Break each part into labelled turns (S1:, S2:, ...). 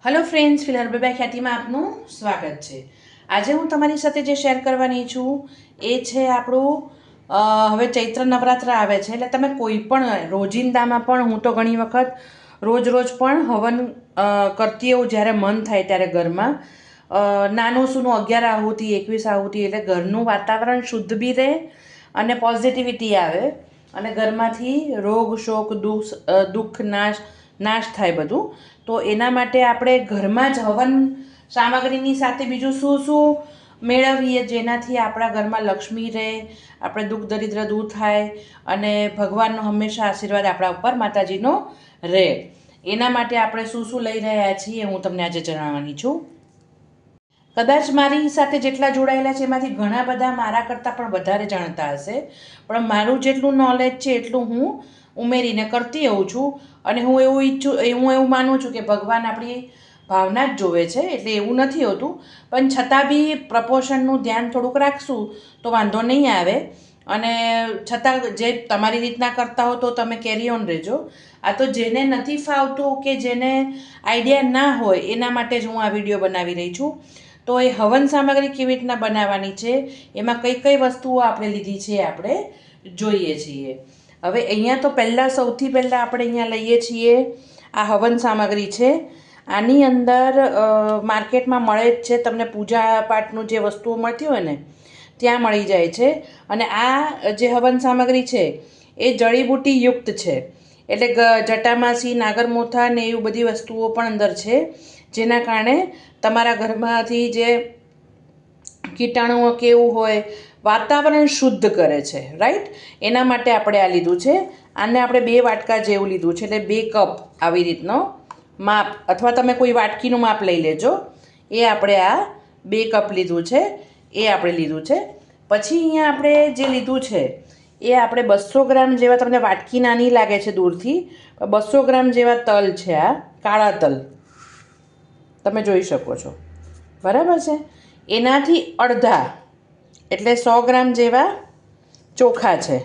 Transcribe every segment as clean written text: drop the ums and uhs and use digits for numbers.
S1: Hello friends, फिलहाल बेबा ख्यातिમાં આપનું સ્વાગત છે। આજે હું તમારી સાથે જે શેર કરવાની છું એ છે આપણું હવે ચૈત્ર નવરાત્ર આવે છે એટલે તમે કોઈ પણ રોજિંદામાં પણ હું તો ઘણી વખત રોજ પણ હવન કરતી હોઉં જ્યારે મન થાય ત્યારે ઘરમાં નાનું સૂનું 11 આહુતિ 21 આહુતિ એટલે ઘરનું વાતાવરણ શુદ્ધ બી રહે અને પોઝિટિવિટી આવે અને ઘરમાંથી રોગ શોક દુઃખ નાશ થાય બધું। તો એના માટે આપણે ઘરમાં જ હવન સામગ્રીની સાથે બીજું શું મેળવીએ જેનાથી આપણા ઘરમાં લક્ષ્મી રહે, આપણે દુઃખ દરિદ્ર દૂર થાય અને ભગવાનનો હંમેશા આશીર્વાદ આપણા ઉપર માતાજીનો રહે। એના માટે આપણે શું લઈ રહ્યા છીએ હું તમને આજે જણાવવાની છું। કદાચ મારી સાથે જેટલા જોડાયેલા છે એમાંથી ઘણા બધા મારા કરતાં પણ વધારે જાણતા હશે, પણ મારું જેટલું નોલેજ છે એટલું હું ઉમેરીને કરતી હોઉં છું અને હું એવું માનું છું કે ભગવાન આપણી ભાવના જ જોવે છે, એટલે એવું નથી હોતું, પણ છતાં બી પ્રપોર્શનનું ધ્યાન થોડુંક રાખશું તો વાંધો નહીં આવે અને છતાં જે તમારી રીતના કરતા હો તો તમે કેરી ઓન રહેજો। આ તો જેને નથી ફાવતું કે જેને આઈડિયા ના હોય એના માટે જ હું આ વિડીયો બનાવી રહી છું। તો એ હવન સામગ્રી કેવી રીતના બનાવવાની છે, એમાં કઈ વસ્તુઓ આપણે લીધી છે આપણે જોઈએ છીએ। હવે અહીંયા તો સૌથી પહેલાં આપણે અહીંયા લઈએ છીએ આ હવન સામગ્રી છે। આની અંદર માર્કેટમાં મળે જ છે, તમને પૂજા પાઠનું જે વસ્તુઓ મળતી હોય ને ત્યાં મળી જાય છે। અને આ જે હવન સામગ્રી છે એ જડીબુટ્ટી યુક્ત છે, એટલે જટામાસી નાગરમોથા ને એવી બધી વસ્તુઓ પણ અંદર છે, જેના કારણે તમારા ઘરમાંથી જે કીટાણુઓ કેવું હોય વાતાવરણ શુદ્ધ કરે છે, રાઈટ। એના માટે આપણે આ લીધું છે। આને આપણે 2 વાટકા જેવું લીધું છે, એટલે 2 કપ આવી રીતનો માપ, અથવા તમે કોઈ વાટકીનું માપ લઈ લેજો। એ આપણે આ 2 કપ લીધું છે, એ આપણે લીધું છે। પછી અહીંયા આપણે જે લીધું છે એ આપણે 200 ગ્રામ જેવા, તમને વાટકી નાની લાગે છે દૂરથી, 200 ગ્રામ જેવા તલ છે, આ કાળા તલ તમે જોઈ શકો છો, બરાબર છે। એનાથી અડધા એટલે 100 ગ્રામ જેવા ચોખા છે,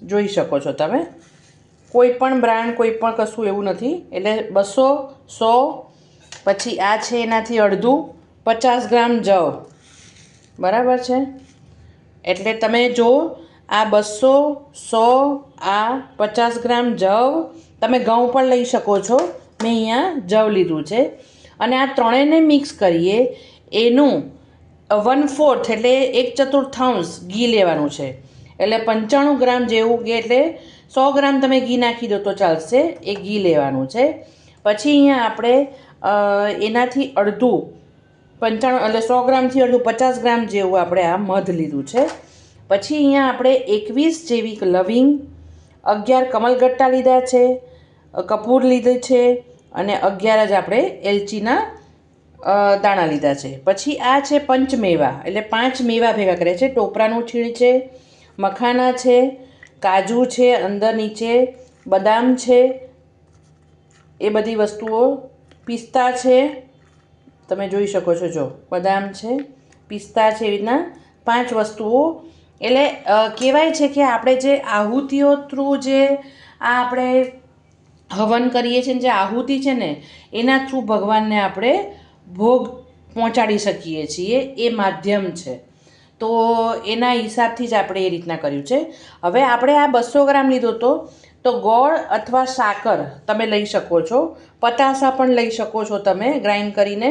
S1: જોઈ શકો છો તમે। કોઈ પણ બ્રાન્ડ કોઈ પણ કશું એવું નથી, એટલે 200 100, પછી આ છે એનાથી અડધું 50 ગ્રામ જવ, બરાબર છે। એટલે તમે જો આ 200 100 આ 50 ગ્રામ જવ, તમે ઘઉં પણ લઈ શકો છો, મેં અહીંયા જવ લીધું છે। અને આ ત્રણેયને મિક્સ કરીએ એનું 1/4 એટલે 1/4 ઘી લેવાનું છે, એટલે 95 ગ્રામ જેવું કે એટલે 100 ગ્રામ તમે ઘી નાખી દો તો ચાલશે, એ ઘી લેવાનું છે। પછી અહીંયા આપણે એનાથી અડધું 95 એટલે 100 ગ્રામથી અડધું 50 ગ્રામ જેવું આપણે આ મધ લીધું છે। પછી અહીંયા આપણે 21 જેવી લવિંગ, 11 કમલગટ્ટા લીધા છે, કપૂર લીધું છે અને 11 જ આપણે એલચીના દાણા લીધા છે। પછી આ છે પંચમેવા, એટલે 5 મેવા ભેગા કર્યા છે, ટોપરાનું છીણ છે, મખાના છે, કાજુ છે, અંદર નીચે બદામ છે, એ બધી વસ્તુઓ, પિસ્તા છે, તમે જોઈ શકો છો, જો બદામ છે, પિસ્તા છે, એવી રીતના 5 વસ્તુઓ। એટલે કહેવાય છે કે આપણે જે આહુતિઓ થ્રુ જે આ આપણે હવન કરીએ છીએ, જે આહુતિ છે ને એના થ્રુ ભગવાનને આપણે ભોગ પહોંચાડી શકીએ છીએ, એ માધ્યમ છે। તો એના હિસાબથી જ આપણે એ રીતના કર્યું છે। હવે આપણે આ 200 ગ્રામ લીધો તો ગોળ અથવા સાકર તમે લઈ શકો છો, પતાસા પણ લઈ શકો છો તમે ગ્રાઇન્ડ કરીને।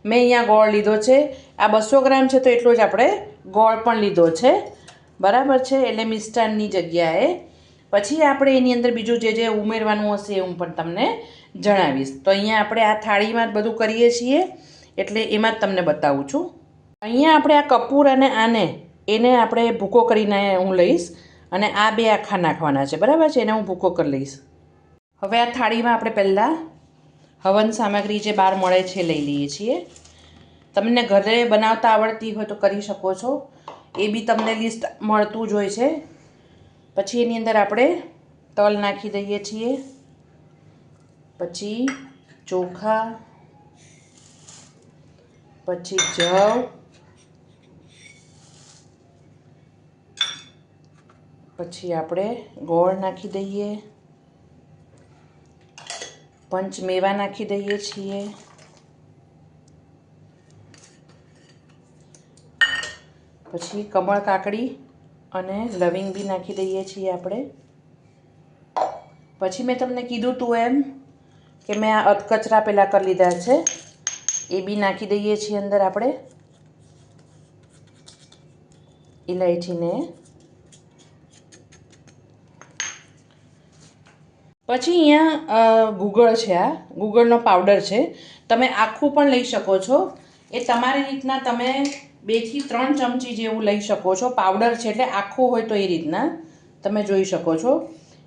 S1: મેં અહીંયા ગોળ લીધો છે, આ 200 ગ્રામ છે તો એટલો જ આપણે ગોળ પણ લીધો છે, બરાબર છે, એટલે મિષ્ટાનની જગ્યાએ। પછી આપણે એની અંદર બીજું જે ઉમેરવાનું હશે એ હું પણ તમને જણાવીશ। તો અહીંયા આપણે આ થાળીમાં જ બધું કરીએ છીએ, એટલે એમાં જ તમને બતાવું છું। અહીંયા આપણે આ કપૂર અને એને આપણે ભૂકો કરીને હું લઈશ, અને આ 2 આખા નાખવાના છે, બરાબર છે, એને હું ભૂકો કરી લઈશ। હવે આ થાળીમાં આપણે પહેલાં હવન સામગ્રી જે બહાર મળે છે લઈ લઈએ છીએ। તમને ઘરે બનાવતા આવડતી હોય તો કરી શકો છો, એ બી તમને લિસ્ટ મળતું જ હોય છે। પછી એની અંદર આપણે તલ નાખી દઈએ છીએ, પછી ચોખા, પછી જવ, પછી આપણે ગોળ નાખી દઈએ, પંચમેવા નાખી દઈએ છીએ, પછી કમળ કાકડી અને લવિંગ બી નાખી દઈએ છીએ આપણે. પછી મેં તમને કીધું તું એમ કે મેં આ અધકચરા પહેલાં કરી લીધા છે, એ બી નાખી દઈએ છીએ અંદર આપણે. ઇલાયચીને પછી અહીંયા ગુગળ છે, આ ગુગળનો પાવડર છે. તમે આખું પણ લઈ શકો છો, એ તમારી રીતના તમે 2 થી 3 ચમચી જેવું લઈ શકો છો. પાવડર છે એટલે આખું હોય તો એ રીતના તમે જોઈ શકો છો.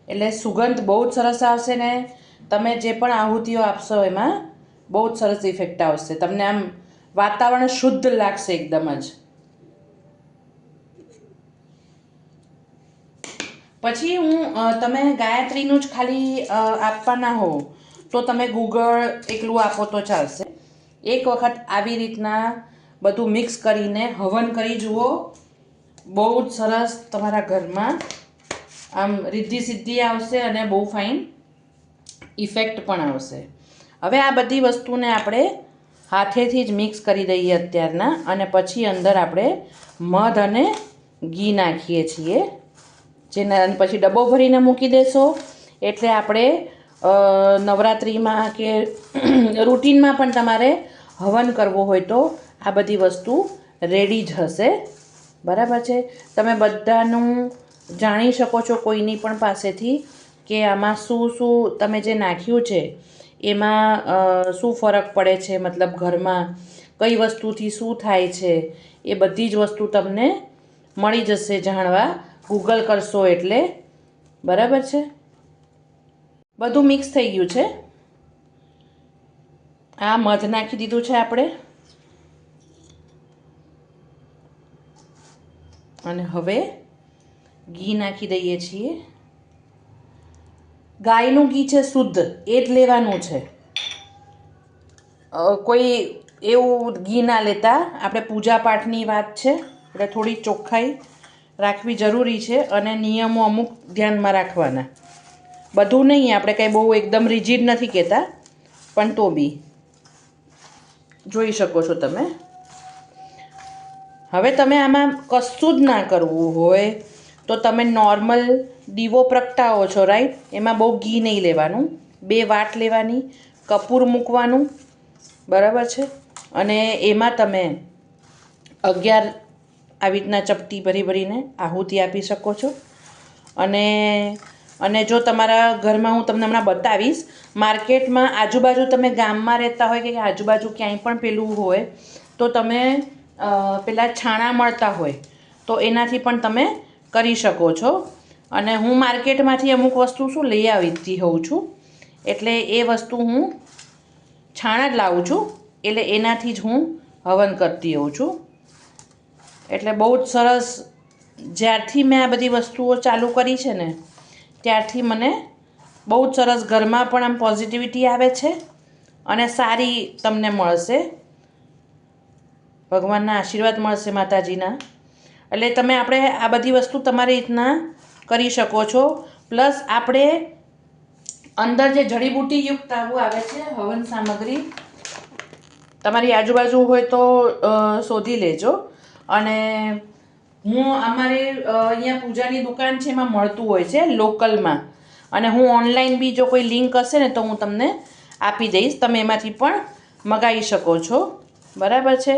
S1: એટલે સુગંધ બહુ જ સરસ આવશે ને તમે જે પણ આહુતિઓ આપશો એમાં બહુ જ સરસ ઇફેક્ટ આવશે. તમને આમ વાતાવરણ શુદ્ધ લાગશે એકદમ જ. પછી તમે ગાયત્રીનું જ ખાલી આપવાના હો તો તમે ગુગળ એકલું આપો તો ચાલશે. એક વખત આવી રીતના બધું મિક્સ કરીને હવન કરી જુઓ, બહુ જ સરસ તમારા ઘરમાં આમ રિદ્ધિ સિદ્ધિ આવશે અને બહુ ફાઇન ઇફેક્ટ પણ આવશે. હવે આ બધી વસ્તુને આપણે હાથેથી જ મિક્સ કરી દઈએ અત્યારના, અને પછી અંદર આપણે મધ અને ઘી નાખીએ છીએ. જેના પછી ડબ્બો ભરીને મૂકી દેશો એટલે આપણે નવરાત્રિમાં કે રૂટિનમાં પણ તમારે હવન કરવો હોય તો આ બધી વસ્તુ રેડી જ હશે. બરાબર છે. તમે બધાનું જાણી શકો છો કોઈની પણ પાસેથી કે આમાં શું શું તમે જે નાખ્યું છે એમાં શું ફરક પડે છે, મતલબ ઘરમાં કઈ વસ્તુથી શું થાય છે, એ બધી જ વસ્તુ તમને મળી જશે જાણવા ગૂગલ કરશો એટલે. બરાબર છે. બધું મિક્સ થઈ ગયું છે. આ મધ નાખી દીધું છે આપણે, અને હવે ઘી નાખી દઈએ છીએ. ગાયનું ઘી છે શુદ્ધ, એ જ લેવાનું છે. કોઈ એવું ઘી ના લેતા. આપણે પૂજા પાઠની વાત છે એટલે થોડી ચોખ્ખાઈ રાખવી જરૂરી છે અને નિયમો અમુક ધ્યાનમાં રાખવાના. બધું નહીં, આપણે કંઈ બહુ એકદમ રિજિડ નથી કહેતા, પણ તો બી જોઈ શકો છો તમે. હવે તમે આમાં કશું જ ના કરવું હોય તો તમે નોર્મલ દીવો પ્રગટાવો છો, રાઈટ? એમાં બહુ ઘી નહીં લેવાનું, 2 વાટ લેવાની, કપૂર મૂકવાનું. બરાબર છે. અને એમાં તમે 11 આવી રીતના ચપટી ભરી ભરીને આહુતિ આપી શકો છો. અને જો તમારા ઘરમાં હું તમને હમણાં બતાવીશ, માર્કેટમાં આજુબાજુ તમે ગામમાં રહેતા હોય કે આજુબાજુ ક્યાંય પણ પેલું હોય તો તમે પેલા છાણા મળતા હોય તો એનાથી પણ તમે કરી શકો છો. અને હું માર્કેટમાંથી અમુક વસ્તુ શું લઈ આવતી હોઉં છું, એટલે એ વસ્તુ હું છાણા જ લાવું છું, એટલે એનાથી જ હું હવન કરતી હોઉં છું. એટલે બહુ જ સરસ. જ્યારથી મેં આ બધી વસ્તુઓ ચાલુ કરી છે ને ત્યારથી મને બહુ જ સરસ ઘરમાં પણ આમ પોઝિટિવિટી આવે છે અને સારી તમને મળશે, ભગવાનના આશીર્વાદ મળશે, માતાજીના. એટલે આપણે આ બધી વસ્તુ તમારી રીતના કરી શકો છો. પ્લસ આપણે અંદર જે જડીબુટ્ટીયુક્ત આવું આવે છે હવન સામગ્રી, તમારી આજુબાજુ હોય તો શોધી લેજો. અને અમારે અહીંયા પૂજાની દુકાન છે, એમાં મળતું હોય છે લોકલમાં. અને હું ઓનલાઈન બી જો કોઈ લિંક હશે ને તો હું તમને આપી દઈશ, તમે એમાંથી પણ મંગાવી શકો છો. બરાબર છે.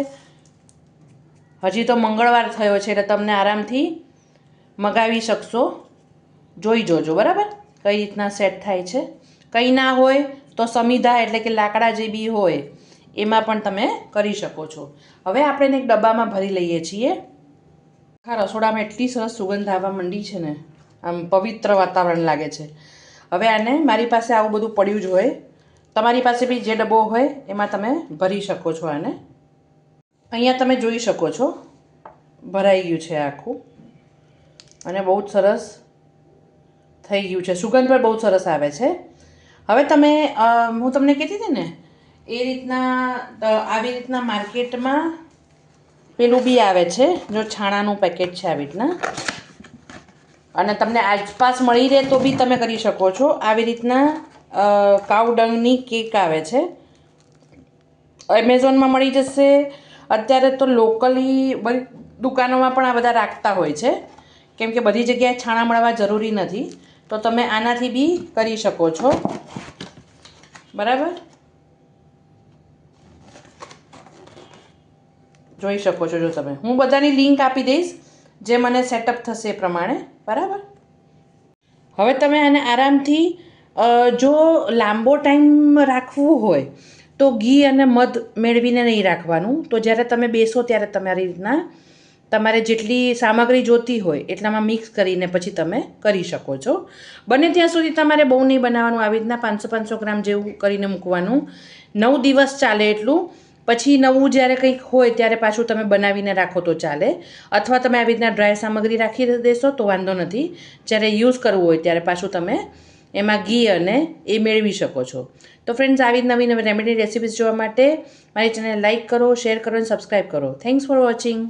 S1: હજી તો મંગળવાર થયો છે એટલે તમને આરામથી મંગાવી શકશો. જોઈ જોજો બરાબર કઈ રીતના સેટ થાય છે. કંઈ ના હોય તો સમિધા એટલે કે લાકડા જે બી હોય એમાં પણ તમે કરી શકો છો. હવે આપણે એને એક ડબ્બામાં ભરી લઈએ છીએ. આખા રસોડામાં એટલી સરસ સુગંધ આવવા માંડી છે ને, આમ પવિત્ર વાતાવરણ લાગે છે. હવે આને, મારી પાસે આવું બધું પડ્યું જ હોય, તમારી પાસે બી જે ડબ્બો હોય એમાં તમે ભરી શકો છો આને. અહીંયા તમે જોઈ શકો છો ભરાઈ ગયું છે આખું, અને બહુ જ સરસ થઈ ગયું છે. સુગંધ પણ બહુ સરસ આવે છે. હવે તમે હું તમને કહેતી હતી ને એ રીતના આવી રીતના માર્કેટમાં પેલું બી આવે છે, જો છાણાનું પેકેટ છે આવી રીતના, અને તમને આસપાસ મળી રહે તો બી તમે કરી શકો છો. આવી રીતના કાઉડંગની કેક આવે છે, એમેઝોનમાં મળી જશે. અત્યારે તો લોકલી દુકાનોમાં પણ આ બધા રાખતા હોય છે, કેમ કે બધી જગ્યાએ છાણા મળવા જરૂરી નથી. તો તમે આનાથી બી કરી શકો છો. બરાબર, જોઈ શકો છો. જો તમે, હું બધાની લિંક આપી દઈશ જે મને સેટઅપ થશે એ પ્રમાણે. બરાબર, હવે તમે આને આરામથી જો લાંબો ટાઈમ રાખવું હોય તો ઘી અને મધ મેળવીને નહીં રાખવાનું. તો જ્યારે તમે બેસો ત્યારે તમારી રીતના તમારે જેટલી સામગ્રી જોતી હોય એટલામાં મિક્સ કરીને પછી તમે કરી શકો છો. બને ત્યાં સુધી તમારે બહુ નહીં બનાવવાનું, આવી રીતના 500-500 ગ્રામ જેવું કરીને મૂકવાનું. 9 દિવસ ચાલે એટલું. પછી નવું જ્યારે કંઈક હોય ત્યારે પાછું તમે બનાવીને રાખો તો ચાલે, અથવા તમે આવી રીતના ડ્રાય સામગ્રી રાખી દેશો તો વાંધો નથી. જ્યારે યુઝ કરવું હોય ત્યારે પાછું તમે એમાં ઘી અને એ મેળવી શકો છો. તો ફ્રેન્ડ્સ, આવી નવી નવી રેમેડી રેસિપીઝ જોવા માટે મારી ચેનલ લાઇક કરો, શેર કરો અને સબસ્ક્રાઈબ કરો. Thanks for watching.